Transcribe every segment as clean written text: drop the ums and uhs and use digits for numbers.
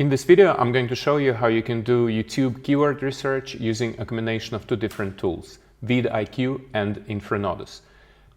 In this video, I'm going to show you how you can do YouTube keyword research using a combination of two different tools, VidIQ and InfraNodus.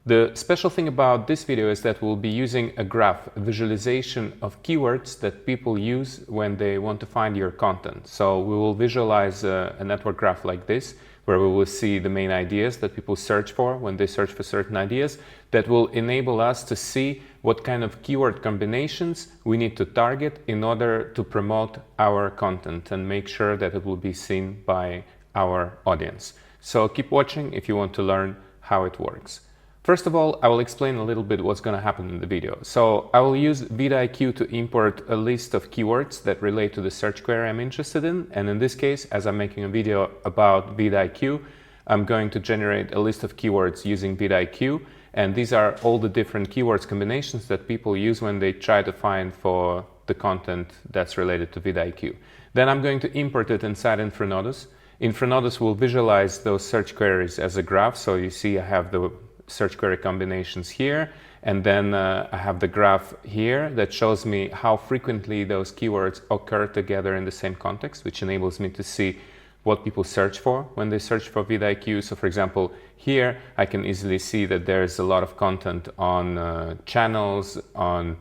The special thing about this video is that we'll be using a graph, a visualization of keywords that people use when they want to find your content. So we will visualize a network graph like this, where we will see the main ideas that people search for when they search for certain ideas, that will enable us to see what kind of keyword combinations we need to target in order to promote our content and make sure that it will be seen by our audience. So keep watching if you want to learn how it works. First of all, I will explain a little bit what's going to happen in the video. So I will use VidIQ to import a list of keywords that relate to the search query I'm interested in. And in this case, as I'm making a video about VidIQ, I'm going to generate a list of keywords using VidIQ. And these are all the different keywords combinations that people use when they try to find for the content that's related to VidIQ. Then I'm going to import it inside InfraNodus. InfraNodus will visualize those search queries as a graph. So you see I have the search query combinations here, and then I have the graph here that shows me how frequently those keywords occur together in the same context, which enables me to see what people search for when they search for VidIQ. So for example, here I can easily see that there's a lot of content on channels, on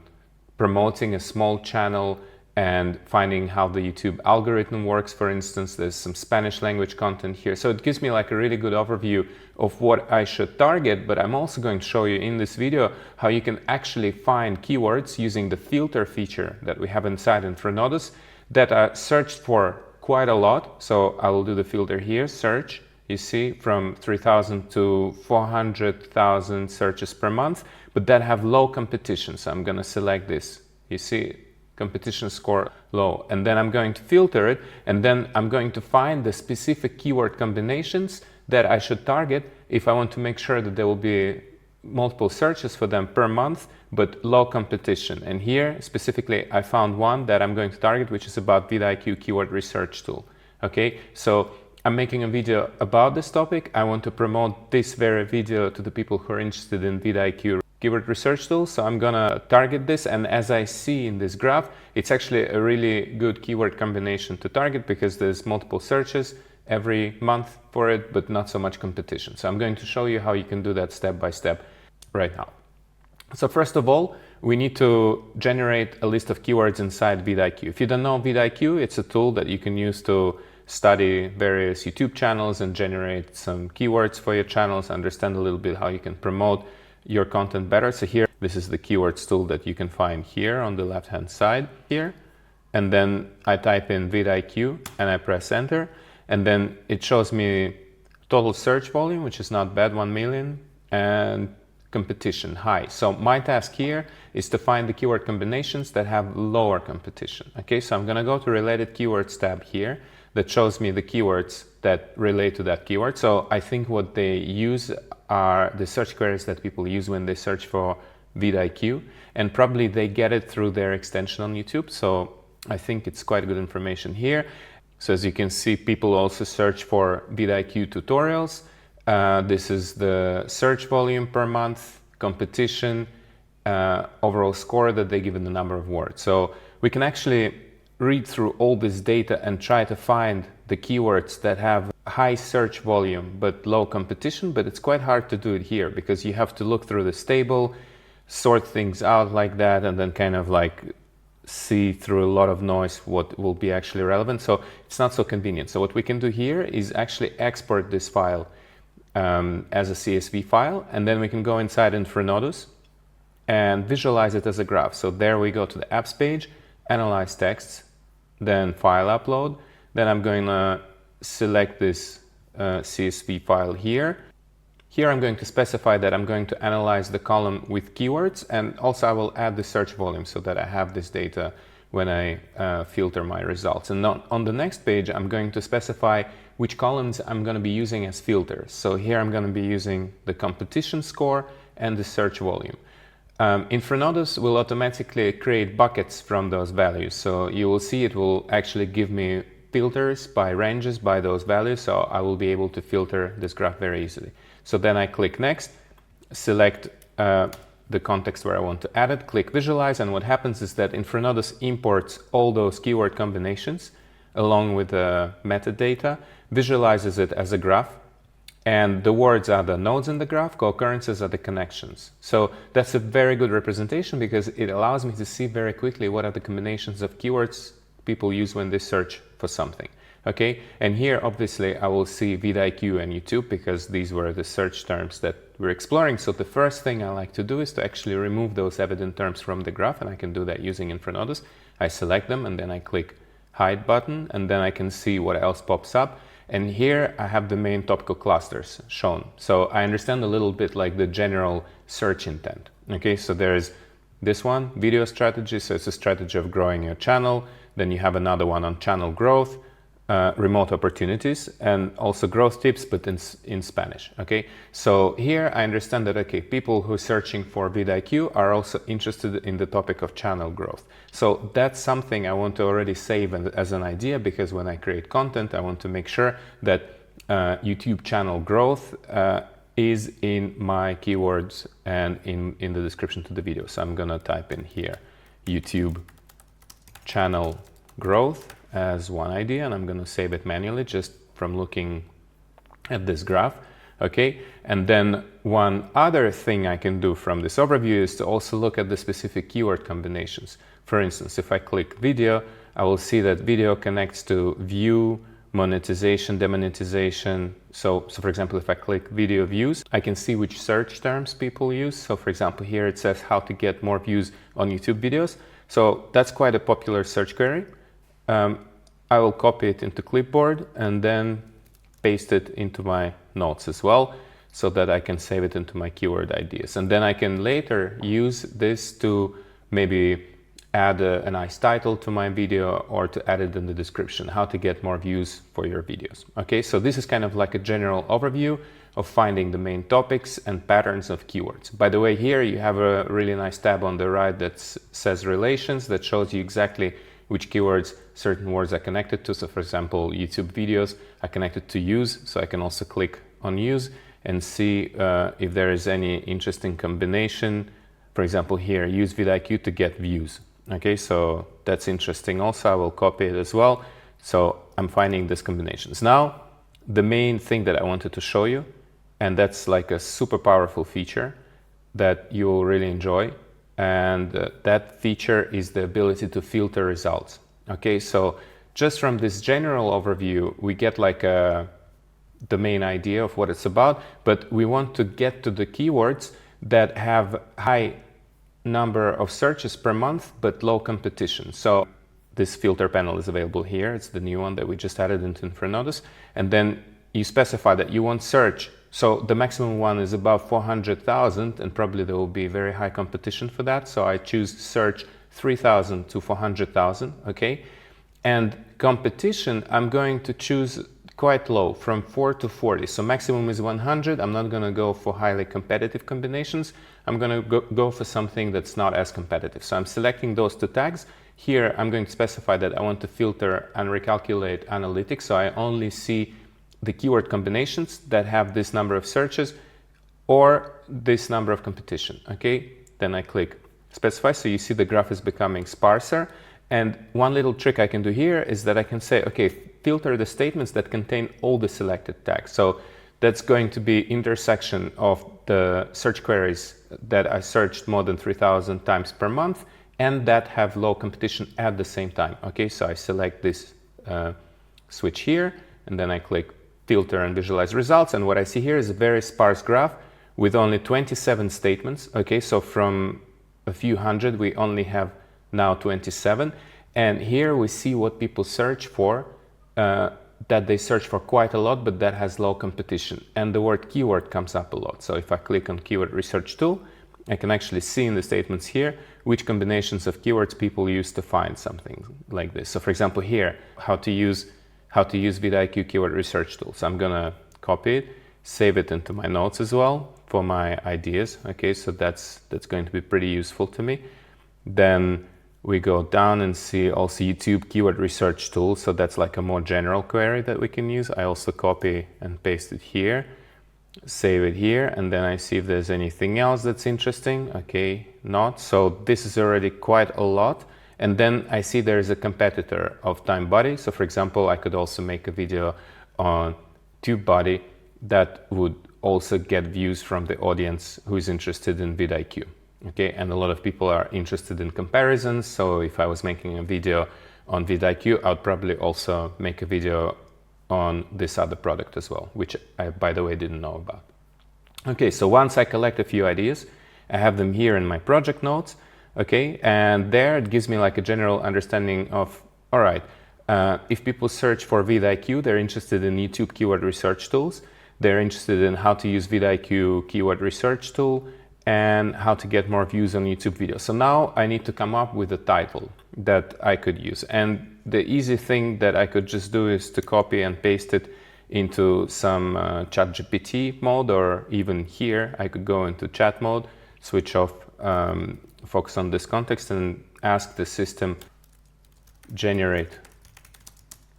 promoting a small channel and finding how the YouTube algorithm works. For instance, there's some Spanish language content here. So it gives me like a really good overview of what I should target, but I'm also going to show you in this video how you can actually find keywords using the filter feature that we have inside InfraNodus that are searched for quite a lot. So I will do the filter here, search, you see from 3,000 to 400,000 searches per month, but that have low competition. So I'm going to select this, you see, competition score low, and then I'm going to filter it, and then I'm going to find the specific keyword combinations that I should target if I want to make sure that there will be multiple searches for them per month, but low competition. And here specifically I found one that I'm going to target, which is about VidIQ keyword research tool. Okay, so I'm making a video about this topic. I want to promote this very video to the people who are interested in VidIQ keyword research tool. So I'm gonna target this, and as I see in this graph, it's actually a really good keyword combination to target because there's multiple searches every month for it, but not so much competition. So I'm going to show you how you can do that step by step right now. So first of all, we need to generate a list of keywords inside VidIQ. If you don't know VidIQ, it's a tool that you can use to study various YouTube channels and generate some keywords for your channels, understand a little bit how you can promote your content better. So here, this is the keywords tool that you can find here on the left hand side here. And then I type in VidIQ and I press enter. And then it shows me total search volume, which is not bad, 1 million, and competition high. So my task here is to find the keyword combinations that have lower competition. Okay, so I'm gonna go to related keywords tab here that shows me the keywords that relate to that keyword. So I think what they use are the search queries that people use when they search for VidIQ, and probably they get it through their extension on YouTube. So I think it's quite good information here. So as you can see, people also search for VidIQ tutorials. This is the search volume per month, competition, overall score that they give in the number of words. So we can actually read through all this data and try to find the keywords that have high search volume but low competition, but it's quite hard to do it here because you have to look through this table, sort things out like that, and then kind of like see through a lot of noise what will be actually relevant. So it's not so convenient. So what we can do here is actually export this file as a CSV file, and then we can go inside InfraNodus and visualize it as a graph. So there we go to the apps page, analyze texts, then file upload. Then I'm going to select this CSV file here. Here I'm going to specify that I'm going to analyze the column with keywords, and also I will add the search volume so that I have this data when I filter my results. And on the next page, I'm going to specify which columns I'm going to be using as filters. So here I'm going to be using the competition score and the search volume. InfraNodus will automatically create buckets from those values. So you will see it will actually give me filters by ranges by those values. So I will be able to filter this graph very easily. So then I click next, select the the context where I want to add it, click visualize, and what happens is that InfraNodus imports all those keyword combinations along with the metadata, visualizes it as a graph, and the words are the nodes in the graph, co-occurrences are the connections. So that's a very good representation because it allows me to see very quickly what are the combinations of keywords people use when they search for something. Okay, and here obviously I will see VidIQ and YouTube because these were the search terms that we're exploring. So the first thing I like to do is to actually remove those evident terms from the graph, and I can do that using InfraNodus. I select them and then I click hide button, and then I can see what else pops up. And here I have the main topical clusters shown. So I understand a little bit like the general search intent. Okay, so there's this one, video strategy. So it's a strategy of growing your channel. Then you have another one on channel growth, remote opportunities, and also growth tips, but in Spanish. Okay, so here I understand that, okay, people who are searching for VidIQ are also interested in the topic of channel growth. So that's something I want to already save as an idea, because when I create content, I want to make sure that YouTube channel growth is in my keywords and in the description to the video. So I'm gonna type in here YouTube channel growth as one idea, and I'm going to save it manually just from looking at this graph. Okay, and then one other thing I can do from this overview is to also look at the specific keyword combinations. For instance, if I click video, I will see that video connects to view, monetization, demonetization. So for example, if I click video views, I can see which search terms people use. So for example, here it says how to get more views on YouTube videos. So that's quite a popular search query. I will copy it into clipboard and then paste it into my notes as well, so that I can save it into my keyword ideas. And then I can later use this to maybe add a nice title to my video, or to add it in the description, how to get more views for your videos. Okay, so this is kind of like a general overview of finding the main topics and patterns of keywords. By the way, here you have a really nice tab on the right that says relations, that shows you exactly which keywords certain words are connected to. So for example, YouTube videos are connected to use, so I can also click on use and see if there is any interesting combination. For example, here, use VidIQ to get views. Okay, so that's interesting also. I will copy it as well. So I'm finding these combinations. Now, the main thing that I wanted to show you, and that's like a super powerful feature that you will really enjoy. And that feature is the ability to filter results. Okay, so just from this general overview, we get like the main idea of what it's about, but we want to get to the keywords that have high number of searches per month, but low competition. So this filter panel is available here. It's the new one that we just added into InfraNodus. And then you specify that you want search. So the maximum one is above 400,000, and probably there will be very high competition for that. So I choose search 3,000 to 400,000, okay? And competition, I'm going to choose quite low, from 4 to 40. So maximum is 100. I'm not gonna go for highly competitive combinations. I'm gonna go for something that's not as competitive. So I'm selecting those two tags. Here, I'm going to specify that I want to filter and recalculate analytics. So I only see the keyword combinations that have this number of searches or this number of competition, okay? Then I click specify, so you see the graph is becoming sparser. And one little trick I can do here is that I can say, okay, filter the statements that contain all the selected tags. So that's going to be intersection of the search queries that I searched more than 3,000 times per month and that have low competition at the same time, okay? So I select this switch here, and then I click filter and visualize results, and what I see here is a very sparse graph with only 27 statements. Okay, so from a few hundred we only have now 27, and here we see what people search for, that they search for quite a lot, but that has low competition, and the word keyword comes up a lot. So if I click on keyword research tool, I can actually see in the statements here which combinations of keywords people use to find something like this. So for example here, how to use VidIQ keyword research tool. So I'm gonna copy it, save it into my notes as well for my ideas. Okay, so that's going to be pretty useful to me. Then we go down and see also YouTube keyword research tool. So that's like a more general query that we can use. I also copy and paste it here. save it here, and then I see if there's anything else that's interesting. Okay, not. So this is already quite a lot. And then I see there's a competitor of TimeBuddy. So for example, I could also make a video on TubeBuddy that would also get views from the audience who is interested in vidIQ. Okay, and a lot of people are interested in comparisons. So if I was making a video on vidIQ, I would probably also make a video on this other product as well, which I, by the way, didn't know about. Okay, so once I collect a few ideas, I have them here in my project notes. Okay, and there it gives me like a general understanding of, all right, if people search for vidIQ, they're interested in YouTube keyword research tools. They're interested in how to use vidIQ keyword research tool and how to get more views on YouTube videos. So now I need to come up with a title that I could use. And the easy thing that I could just do is to copy and paste it into some ChatGPT mode, or even here I could go into chat mode, switch off, focus on this context, and ask the system generate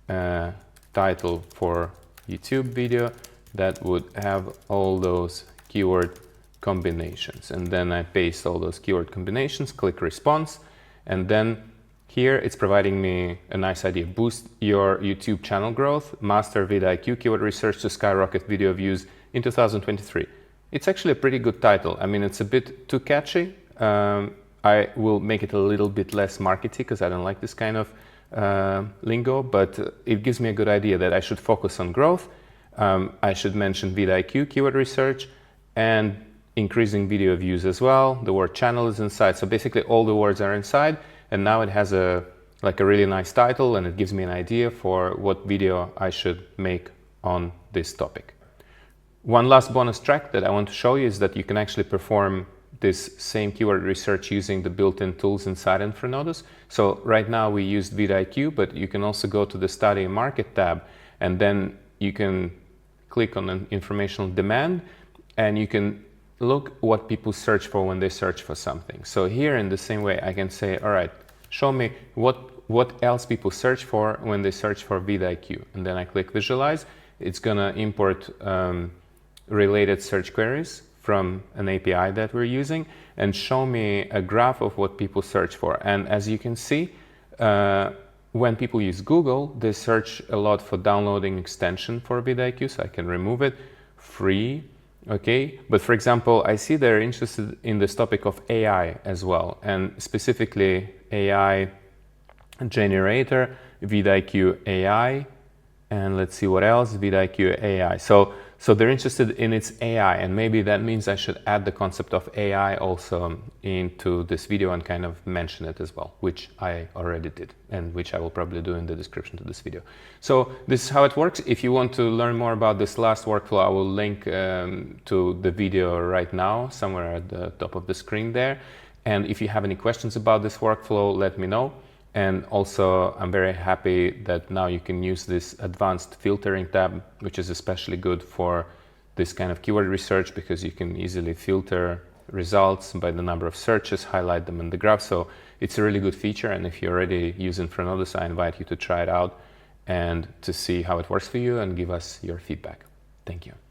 a title for YouTube video that would have all those keyword combinations. And then I paste all those keyword combinations, click response, and then here it's providing me a nice idea. Boost your YouTube channel growth, master vidIQ keyword research to skyrocket video views in 2023. It's actually a pretty good title. I mean, it's a bit too catchy. I will make it a little bit less markety because I don't like this kind of lingo, but it gives me a good idea that I should focus on growth. I should mention vidIQ keyword research and increasing video views as well. The word channel is inside. So basically all the words are inside, and now it has a really nice title, and it gives me an idea for what video I should make on this topic. One last bonus track that I want to show you is that you can actually perform this same keyword research using the built-in tools inside InfraNodus. So right now we used vidIQ, but you can also go to the Study and Market tab, and then you can click on an informational demand, and you can look what people search for when they search for something. So here in the same way, I can say, all right, show me what else people search for when they search for vidIQ. And then I click visualize. It's gonna import related search queries from an API that we're using and show me a graph of what people search for. And as you can see, when people use Google, they search a lot for downloading extension for vidIQ, so I can remove it, free, okay? But for example, I see they're interested in this topic of AI as well, and specifically AI generator, vidIQ AI, and let's see what else, vidIQ AI. So they're interested in its AI, and maybe that means I should add the concept of AI also into this video and kind of mention it as well, which I already did, and which I will probably do in the description to this video. So this is how it works. If you want to learn more about this last workflow, I will link to the video right now, somewhere at the top of the screen there. And if you have any questions about this workflow, let me know. And also, I'm very happy that now you can use this advanced filtering tab, which is especially good for this kind of keyword research, because you can easily filter results by the number of searches, highlight them in the graph. So it's a really good feature. And if you already use InfraNodus, I invite you to try it out and to see how it works for you and give us your feedback. Thank you.